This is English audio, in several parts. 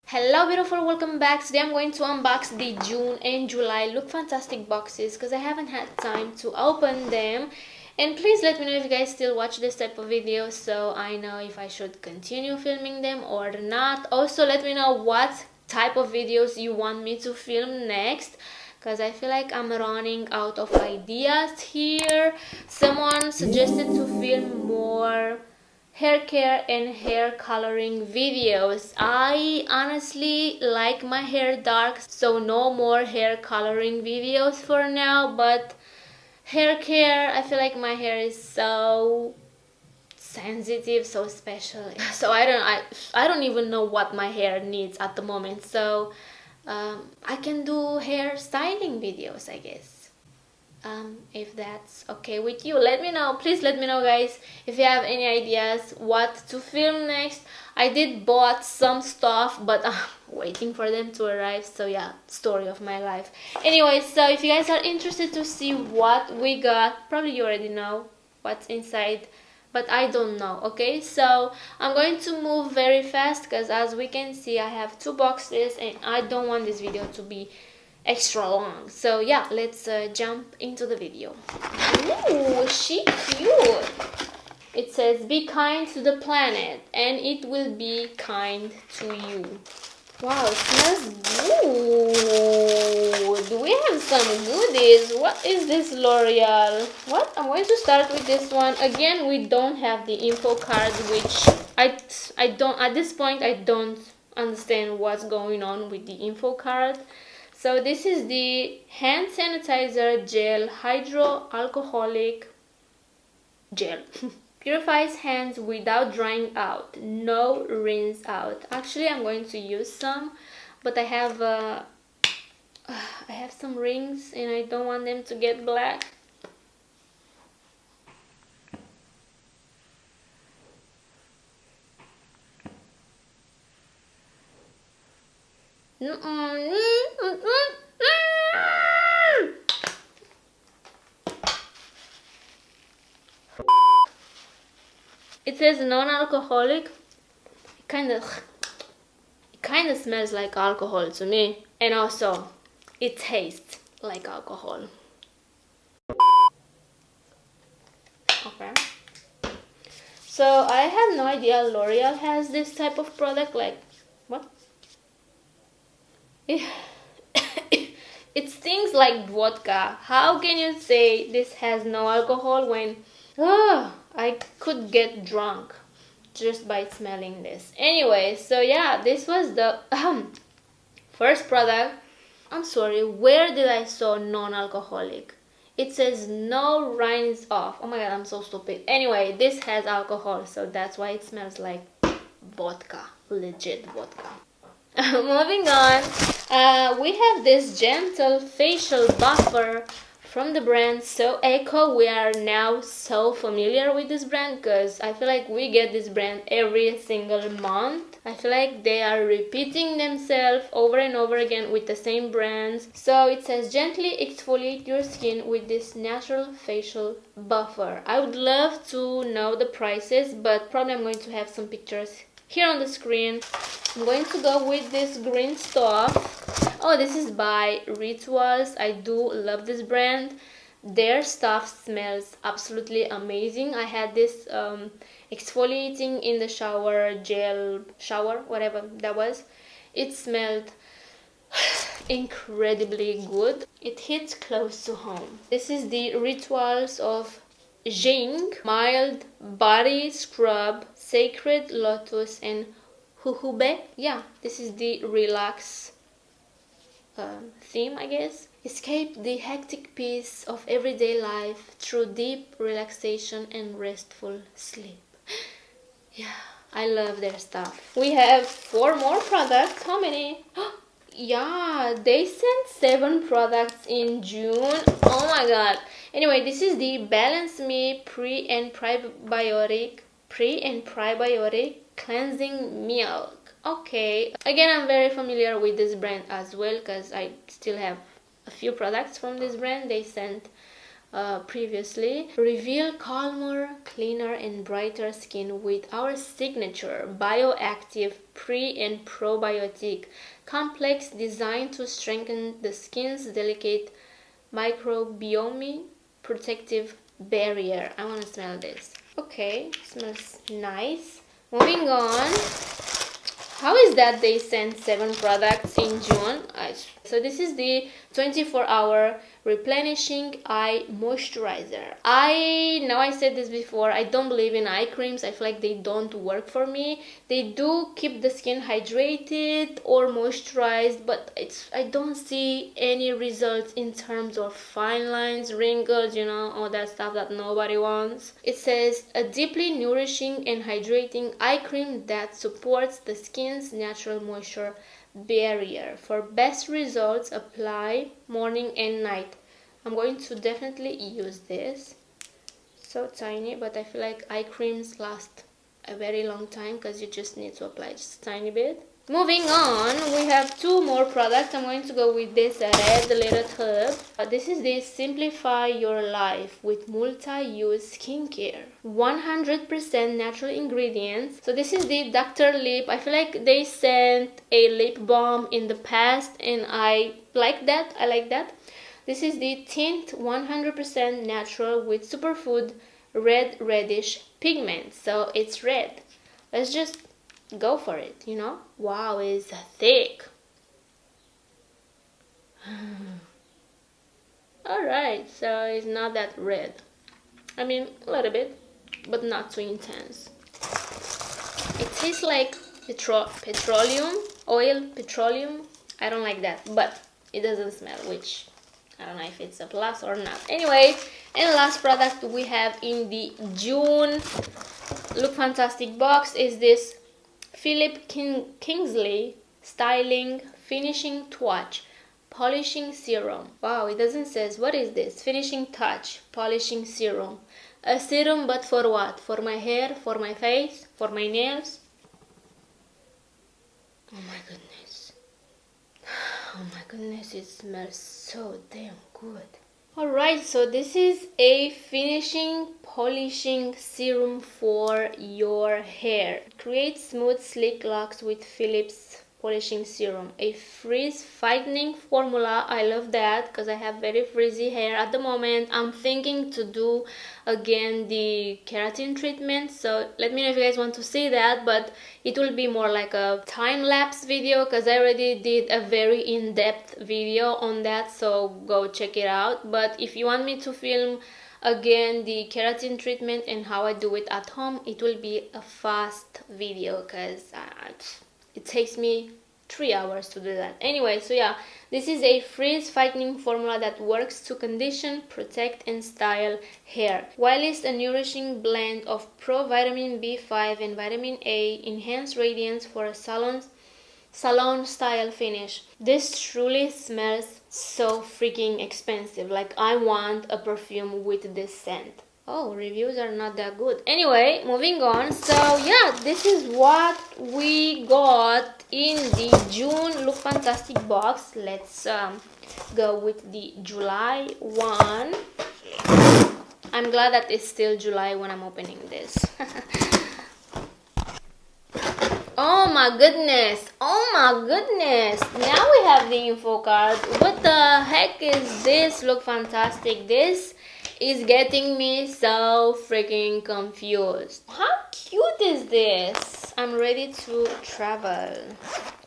Hello beautiful, welcome back. Today I'm going to unbox the June and July LookFantastic boxes because I haven't had time to open them. And please let me know if you guys still watch this type of videos so I know if I should continue filming them or not. Also let me know what type of videos you want me to film next because I feel like I'm running out of ideas here. Someone suggested to film more hair care and hair coloring videos. I honestly like my hair dark, so no more hair coloring videos for now, but hair care, I feel like my hair is so sensitive, so special. So I don't even know what my hair needs at the moment. So I can do hair styling videos, I guess. If that's okay with you, let me know. Please let me know, guys, if you have any ideas what to film next. I did bought some stuff, but I'm waiting for them to arrive. So yeah, story of my life. Anyway, so if you guys are interested to see what we got, probably you already know what's inside, but I don't know. Okay, so I'm going to move very fast because as we can see I have two boxes and I don't want this video to be extra long. So yeah, let's jump into the video. Ooh, she cute. It says be kind to the planet and it will be kind to you. Wow, it smells good. Do we have some goodies? What is this, L'Oreal? What? I'm going to start with this one. Again, we don't have the info card, which I don't, at this point I don't understand what's going on with the info card. So this is the hand sanitizer gel, hydroalcoholic gel. Purifies hands without drying out, no rinse out. Actually, I'm going to use some, but I have some rings and I don't want them to get black. It says non-alcoholic. It kind of smells like alcohol to me, and also it tastes like alcohol. Okay. So I have no idea L'Oreal has this type of product. Like, what? It stinks like vodka. How can you say this has no alcohol when I could get drunk just by smelling this? Anyway, so yeah, this was the first product. I'm sorry, where did I saw non-alcoholic? It says no rinse off. Oh my god, I'm so stupid. Anyway, this has alcohol, so that's why it smells like vodka, legit vodka. Moving on, we have this gentle facial buffer from the brand So Eco. We are now so familiar with this brand because I feel like we get this brand every single month. I feel like they are repeating themselves over and over again with the same brands. So it says gently exfoliate your skin with this natural facial buffer. I would love to know the prices, but probably I'm going to have some pictures here on the screen. I'm going to go with this green stuff. Oh, this is by Rituals. I do love this brand. Their stuff smells absolutely amazing. I had this exfoliating in the shower gel, whatever that was. It smelled incredibly good. It hits close to home. This is the Rituals of Jing mild body scrub, Sacred Lotus and Huhube. Yeah, this is the relax theme, I guess. Escape the hectic pace of everyday life through deep relaxation and restful sleep. Yeah, I love their stuff. We have 4 more products. How many? Yeah, they sent 7 products in June. Oh my god. Anyway, this is the Balance Me pre and probiotic cleansing milk. Okay, again, I'm very familiar with this brand as well because I still have a few products from this brand. They sent previously. Reveal calmer, cleaner and brighter skin with our signature bioactive pre and probiotic complex designed to strengthen the skin's delicate microbiome protective barrier. I want to smell this. Okay, smells nice. Moving on. How is that they sent 7 products in June? So this is the 24-hour Replenishing Eye Moisturizer. I know I said this before, I don't believe in eye creams. I feel like they don't work for me. They do keep the skin hydrated or moisturized, but I don't see any results in terms of fine lines, wrinkles, you know, all that stuff that nobody wants. It says a deeply nourishing and hydrating eye cream that supports the skin's natural moisture barrier. For best results, apply morning and night. I'm going to definitely use this. So tiny, but I feel like eye creams last a very long time because you just need to apply just a tiny bit. Moving on, we have 2 more products. I'm going to go with this red little tube. This is the Simplify Your Life with multi-use skincare. 100% natural ingredients. So this is the Dr. Lipp. I feel like they sent a lip balm in the past and I like that. I like that. This is the Tint 100% natural with Superfood red Radish pigment. So it's red. Let's just go for it, you know. Wow, it's thick. Alright, so it's not that red. I mean, a little bit, but not too intense. It tastes like petroleum. I don't like that, but it doesn't smell, which I don't know if it's a plus or not. Anyway, and last product we have in the June LookFantastic box is this Kingsley Styling Finishing Touch Polishing Serum. Wow, it doesn't say. What is this? Finishing Touch Polishing Serum. A serum, but for what? For my hair, for my face, for my nails? Oh my goodness. Oh my goodness, it smells so damn good. Alright, so this is a finishing polishing serum for your hair. Create smooth sleek locks with Philips polishing serum. A frizz fighting formula. I love that because I have very frizzy hair at the moment. I'm thinking to do again the keratin treatment, so let me know if you guys want to see that, but it will be more like a time-lapse video because I already did a very in-depth video on that, so go check it out. But if you want me to film again the keratin treatment and how I do it at home, it will be a fast video because it takes me 3 hours to do that. Anyway, so yeah, this is a frizz fighting formula that works to condition, protect and style hair, while it's a nourishing blend of pro vitamin B5 and vitamin A, enhanced radiance for a salon style finish. This truly smells so freaking expensive. Like, I want a perfume with this scent. Oh, reviews are not that good. Anyway, moving on. So yeah, this is what we got in the June LookFantastic box. Let's go with the July one. I'm glad that it's still July when I'm opening this. Oh my goodness, oh my goodness. Now we have the info card. What the heck is this? LookFantastic. This is getting me so freaking confused. How cute is this? I'm ready to travel.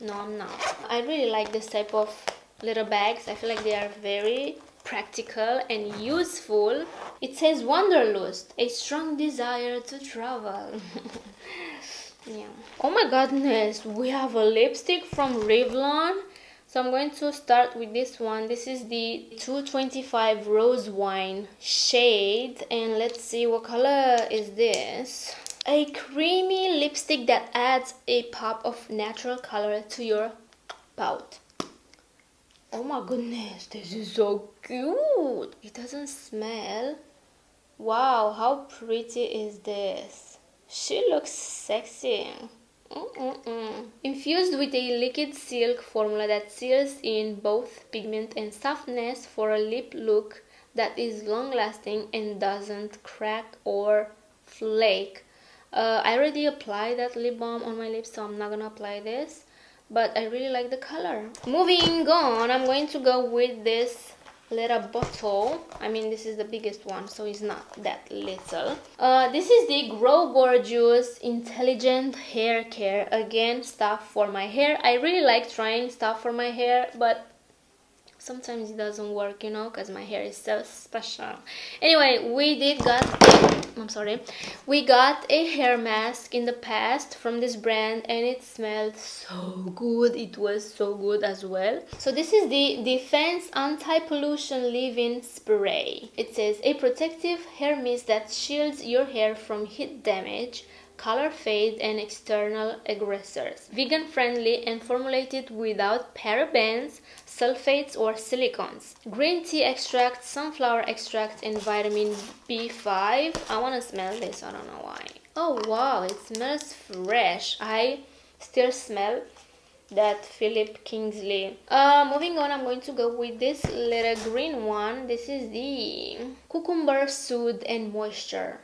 No, I'm not. I really like this type of little bags. I feel like they are very practical and useful. It says Wanderlust, a strong desire to travel. Yeah. Oh my goodness, we have a lipstick from Revlon. So I'm going to start with this one. This is the 225 Rose Wine shade. And let's see, what color is this? A creamy lipstick that adds a pop of natural color to your pout. Oh my goodness, this is so cute. It doesn't smell. Wow, how pretty is this? She looks sexy. Infused with a liquid silk formula that seals in both pigment and softness for a lip look that is long lasting and doesn't crack or flake. I already applied that lip balm on my lips, so I'm not gonna apply this, but I really like the color. Moving on, I'm going to go with this little bottle. I mean, this is the biggest one, so it's not that little. This is the Grow Gorgeous Intelligent Hair Care. Again, stuff for my hair. I really like trying stuff for my hair, but sometimes it doesn't work, you know, because my hair is so special. Anyway, we got a hair mask in the past from this brand, and it smelled so good. It was so good as well. So this is the Defense Anti-Pollution Leave-In Spray. It says a protective hair mist that shields your hair from heat damage, color fade, and external aggressors. Vegan friendly and formulated without parabens, sulfates, or silicones. Green tea extract, sunflower extract, and vitamin B5. I want to smell this, I don't know why. Oh wow, it smells fresh. I still smell that Philip Kingsley. Moving on, I'm going to go with this little green one. This is the Cucumber Soothe and Moisture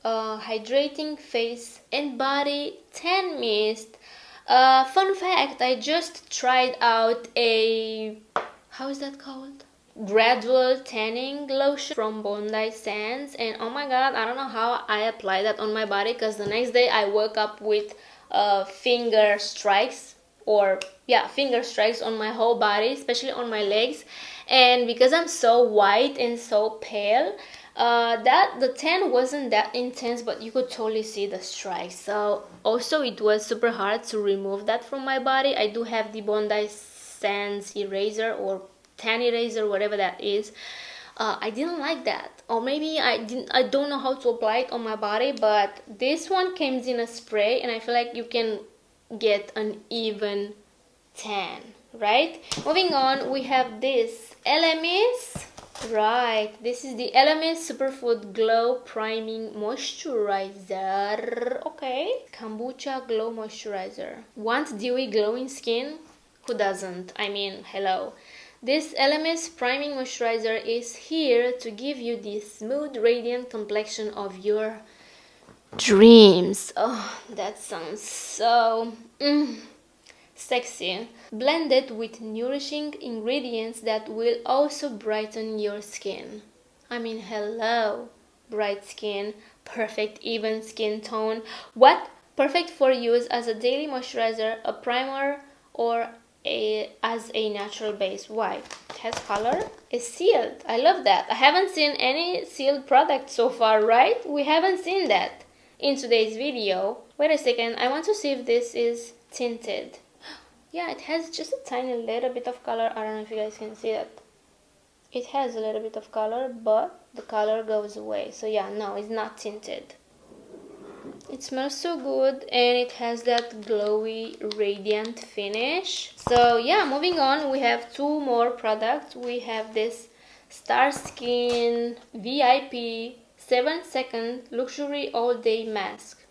hydrating face and body tan mist. Fun fact, I just tried out a, how is that called? Gradual tanning lotion from Bondi Sands, and oh my god, I don't know how I applied that on my body, because the next day I woke up with finger strikes, or yeah, finger strikes on my whole body, especially on my legs. And because I'm so white and so pale, that the tan wasn't that intense, but you could totally see the stripes. So also it was super hard to remove that from my body. I do have the Bondi Sands eraser or tan eraser, whatever that is. I didn't like that, or maybe I don't know how to apply it on my body, but this one comes in a spray, and I feel like you can get an even tan, right? Moving on, we have this Elemis. Right, this is the Elemis Superfood Glow Priming Moisturizer. Okay, Kombucha Glow Moisturizer. Want dewy glowing skin? Who doesn't? I mean, hello. This Elemis Priming Moisturizer is here to give you the smooth, radiant complexion of your dreams. Oh, that sounds so sexy. Blended with nourishing ingredients that will also brighten your skin. I mean, hello. Bright skin, perfect even skin tone. What? Perfect for use as a daily moisturizer, a primer, or as a natural base. Why? It has color. It's sealed. I love that. I haven't seen any sealed product so far, right? We haven't seen that in today's video. Wait a second. I want to see if this is tinted. Yeah, it has just a tiny little bit of color. I don't know if you guys can see that. It has a little bit of color, but the color goes away. So yeah, no, it's not tinted. It smells so good, and it has that glowy, radiant finish. So yeah, moving on, we have two more products. We have this Starskin VIP 7-second luxury all-day mask.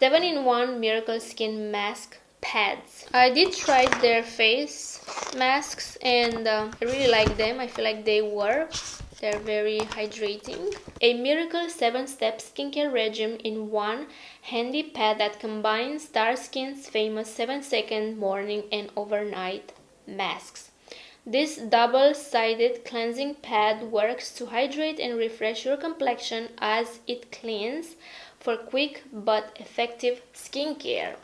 7-in-1 Miracle Skin Mask Pads. I did try their face masks, and I really like them. I feel like they work. They're very hydrating. A Miracle 7-step skincare regime in one handy pad that combines Starskin's famous 7-second morning and overnight masks. This double-sided cleansing pad works to hydrate and refresh your complexion as it cleans for quick but effective skincare.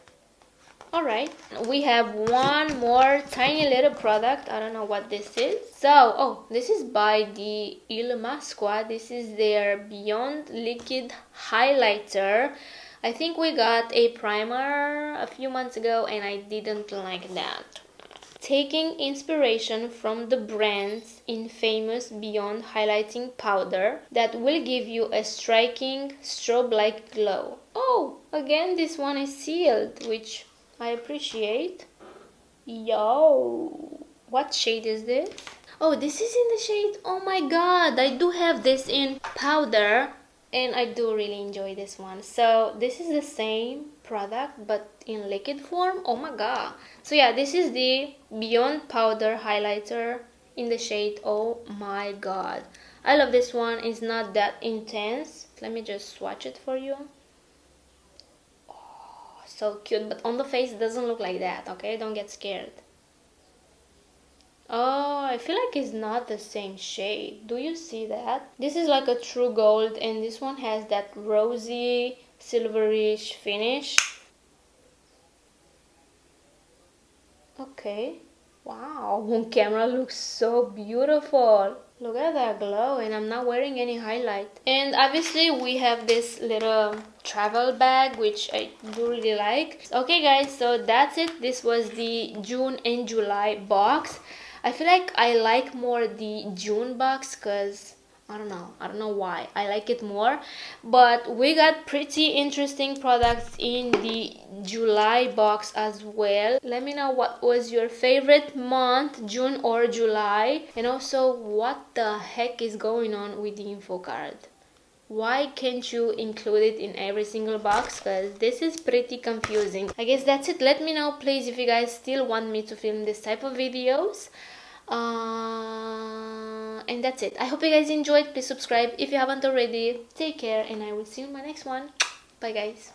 Alright, we have one more tiny little product. I don't know what this is. So, this is by the Illamasqua. This is their Beyond Liquid Highlighter. I think we got a primer a few months ago, and I didn't like that. Taking inspiration from the brand's infamous Beyond Highlighting Powder that will give you a striking strobe-like glow. Oh, again, this one is sealed, which I appreciate. Yo, what shade is this? Oh, this is in the shade, oh my god, I do have this in powder, and I do really enjoy this one. So this is the same product but in liquid form. Oh my god. So yeah, this is the Beyond Powder Highlighter in the shade Oh My God. I love this one. It's not that intense. Let me just swatch it for you. Oh, so cute, but on the face it doesn't look like that, okay? Don't get scared. Oh, I feel like it's not the same shade. Do you see that? This is like a true gold, and this one has that rosy, silverish finish. Okay. Wow, on camera looks so beautiful. Look at that glow, and I'm not wearing any highlight. And obviously we have this little travel bag, which I do really like. Okay guys, so that's it. This was the June and July box. I feel like I like more the June box because I don't know why I like it more, but we got pretty interesting products in the July box as well. Let me know what was your favorite month, June or July, and also what the heck is going on with the info card. Why can't you include it in every single box? Because this is pretty confusing. I guess that's it. Let me know please if you guys still want me to film this type of videos. And that's it. I hope you guys enjoyed. Please subscribe if you haven't already. Take care, and I will see you in my next one. Bye guys.